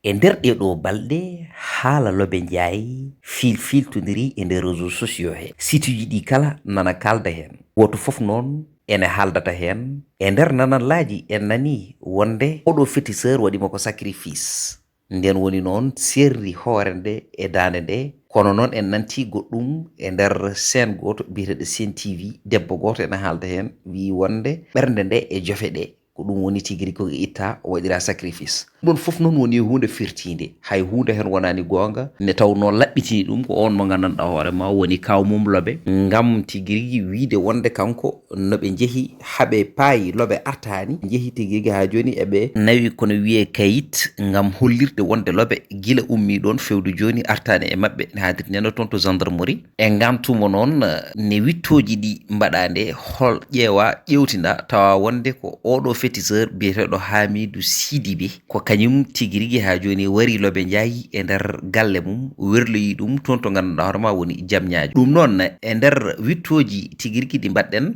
E nder ɗeɗo balɗe haala loɓe njaayi filtodiri e nder réseaux sociaux he site uji ɗi kala nana kalda hen goto foof noon ene haaldata hen e nder nanallaji en nani wonde oɗo féticheur waɗima ko sacrifice nden woni noon serri hoore nde e dande nde kono noon en nanti goɗɗum e nder scène goto biyeteɗo Sen TV debbo goto ene haalda hen wi wonde ɓernde nde e jofe ɗe ko ɗum woni tigui rigui ko itta o waɗira sacrifice ɗum foof noon woni hunde firtide hay hunde hen wonani gonga nde tawno laɓɓitini ɗum ko on mo gandanɗa hoorema woni kawmum looɓe ngam tigui rigui wiide wonde kanko noɓe jeehi haaɓe paayi looɓe artani jeehi tigui rigui ha joni eɓe nawi kono wiye kayit ngam hollirde wonde looɓe guila ummi ɗon fewde joni artani e mabɓe ne haadir neno toon to gendarmerie e gamtuma noon ne wittoji ɗi mbaɗande hol ƴeewa ƴewtinda tawa wonde ko oɗo féticheur biyeteɗo Hamidou Sidibé ko kañum tigui rigui ha joni wari looɓe jaayi e nder galle mum werloyi ɗum toon to ganduɗa hoorema woni Diamniadio ɗum noon e nder wittoji tigui rigui ɗi mbaɗɗen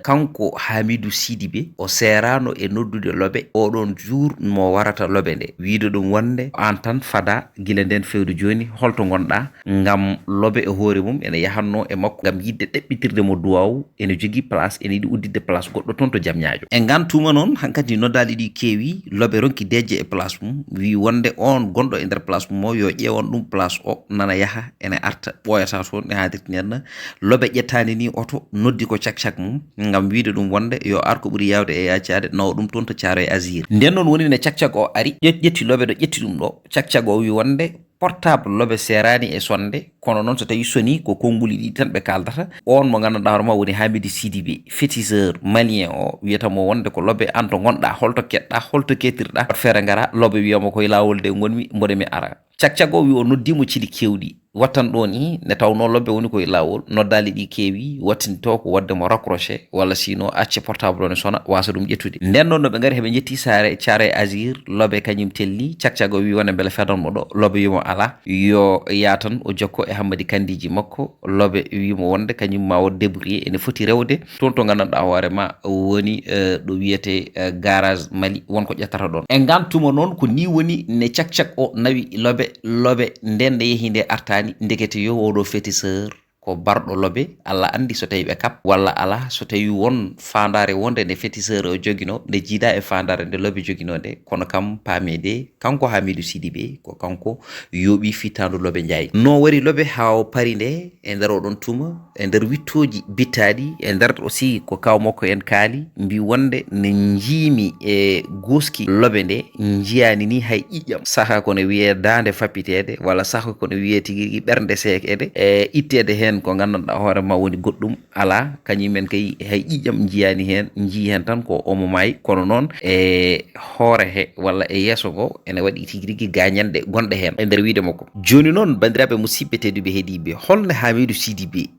kanko Hamidou Sidibé o serano e noddude looɓe oɗon jour mo warata looɓe nde wiide ɗum wonde an tan fada guila nden fewde joni holto gonɗa ngam looɓe e hoore mum ene yahanno e makko ngam yidde ɗeɓɓitirde mo duwawu ene jogui place ene yiiɗi uddidde place goɗɗo toon to Diamniadio e gantuma noon hankkadi noddali ɗi keewi looɓe ronki dejje e place mum wi wonde on gonɗo e nder place mum o yo ƴeewon ɗum place o nana yaaha ene arta ɓooyata toon ne haadirti nenna looɓe ƴettani ni oto noddi ko cak mum ngam wiide ɗum wonde yo ar ko ɓuuri yawde e yaccade nawa ɗum toon to Thiaroye Azir nden noon woni ne cak o ari ƴetti looɓe ɗo ƴetti ɗum ɗo cak o wi wonde portable looɓe serani e sonde kono noon so tawi soni ko konnguli ɗi tan ɓe kaldata on mo gandanɗa hoorema woni Hamidou Sidibé féticheur malien o wiyatamo wonde ko looɓe an to gonɗa holto keɗɗa holto kettirɗa wat feere gara looɓe wiyama koye lawol de gonmi mboɗo ara cak o wi o noddimo ciili kewɗi wattan ɗo ni ne tawno looɓe woni koye lawol noddali ɗi keewi wattinto ko wadde mo raccroché walla sino acce portable o ne sona wasa ɗum ƴettude nden noon noɓe gari heɓe jetti saare Thiaroye Azir looɓe kañum telli cak o wi wonde beele fedanmo ɗo looɓe wimo ala yo yatan o jokko e Hammadi Kandiji makko looɓe wimo wonde kañum ma wod débrouillé ene foti rewde toon to gandanɗa hoorema woni ɗo wiyete garage Mali wonko ƴettata ɗon e gantuma noon ko ni woni ne cak o nawi looɓe nden nde yeehi nde artani ndekete yo oɗo féticheur ko barɗo looɓe Allah andi so tawi ɓe kap walla ala so tawi won fandare wonde nde féticheur o joguino nde jiida e fandare nde looɓe joguino nde kono kam paamede kanko Hamidou Sidibé ko kanko yooɓi fittadu looɓe jaayi no wari looɓe ha o paari nde e nder oɗon tuma e nder wittoji bittaɗi e nder aussi ko kaw makko en kaali mbi wonde ne jiimi e goski looɓe nde jiyani ni hay ƴiƴam saaha kono wiye dande fappitede walla saaha kono wiye tigui rigui ɓernde sekede e ittede hen ko gandanɗa hoorema woni goɗɗum ala kañumen kay hay ƴiƴam jiyani hen jii hen tan ko omo maayi kono noon e hoore he walla e yesso ngo ene waɗi tigui rigui gañanɗe gonɗe hen e nder wiide makko joni noon bandiraɓe musidɓe tedduɓe heeɗiɓe holno Hamidou Sidibé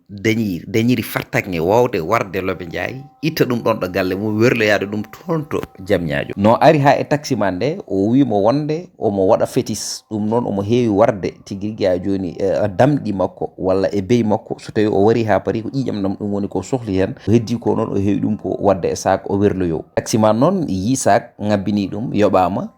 dañiri fartaŋe wawde warde looɓe jaayi itta ɗum ɗon ɗo galle mum werloyade ɗum toon to Diamniadio no ari ha e taximan nde o wimo wonde omo waɗa fétiche ɗum noon omo heewi warde tigui rigui ha joni damɗi makko walla e beyi makko so tawi o wari ha paari ko ƴiƴam ɗam ɗum woni ko sohli hen o heddi ko noon o heewi ɗum ko wadde e sac o werloyo taximan noon yi sac ngabbini ɗum yoɓama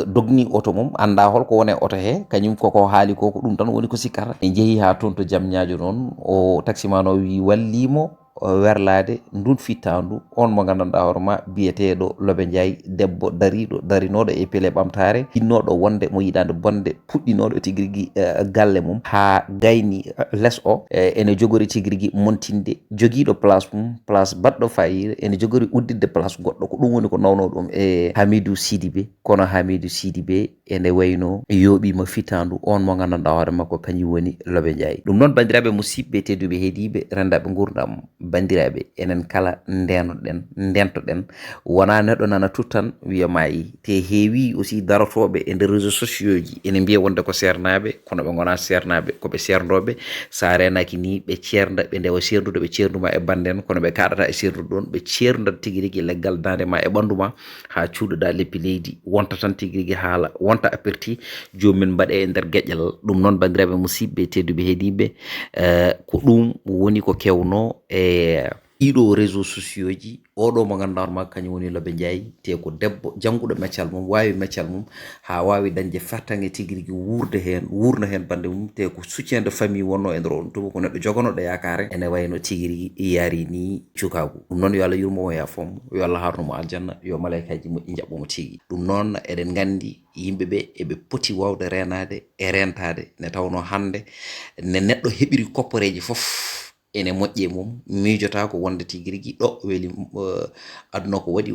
dogni auto mum anda holko woni auto he kañum koko haali ko ɗum tan woni ko sikkata e jeehi ha toon to Diamniadio noon o taximan o wi wallimo werlade ndun fittandu on mo gandanɗa hoorema biyeteɗo looɓe jaayi debbo darinoɗo e pele ɓamtare innoɗo wonde mo yiɗande bonde puɗɗinoɗo tigui rigui galle mum ha gayni less o ene jogori tigui rigui montinde joguiɗo place mum place baɗɗo fayida ene jogori uddidde place goɗɗo ko ɗum woni ko nawno ɗum e Hamidou Sidibé kono Hamidou Sidibé ene wayno yooɓima fittandu on mo gandanɗa hoorema ko kañum woni looɓe jaayi ɗum noon bandiraɓe musidɓe tedduɓe heeɗiɓe rendaɓe gurdam bandiraɓe enen kala dentoɗen wona neɗɗo nana tuttan wiya maayi te heewi aussi darotoɓe e nder réseaux sociaux ji ene mbiya wonde ko sernaɓe kono ɓe gona sernaɓe koɓe serdoɓe sa renaki ni ɓe cerda ɓe ndewa serdude ɓe cerduma e banden kono ɓe kaɗata e serdude ɗon ɓe cerdat tigui rigui leggal dande ma e ɓanduma ha cuuɗoɗa leppi leydi wonta tan tigui rigui haala wonta aperti jomumen mbaɗe e nder gueƴƴal ɗum noon bandiraɓe musidɓe tedduɓe heeɗiɓe ko ɗum woni ko kewno e ɗiɗo réseaux sociaux ji oɗo mo ganduɗa hoorema kañum woni Lobe Ndiaye te ko debbo jannguɗo meccal mum wawi meccal mum ha wawi dañde fertange tigui rigui wurna hen bande mum te ko soutien de famille wonno e nder on tuma ko neɗɗo joganoɗo yakare ene wayno tigui rigui yaari ni cukagu ɗum noon yo Allah yurmomo yafomo yo Allah harnumo aljanna yo malaikaji moƴƴi jaɓɓomo tigui ɗum noon eɗen gandi yimɓeɓe eɓe poti wawde renade e rentade nde tawno hande ne neɗɗo heɓiri koppareji foof ene moƴƴi e mum miijota ko wonde tigui rigui ɗo weeli aduna ko waɗi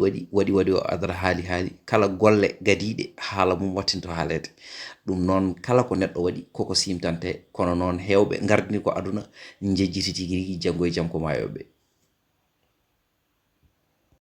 o adata haali kala golle gadiɗe haala mum wattinto haalede ɗum noon kala ko neɗɗo waɗi koko simtante kono noon hewɓe gardini ko aduna jejjiti tigui rigui janggo e jaam ko mayoɓe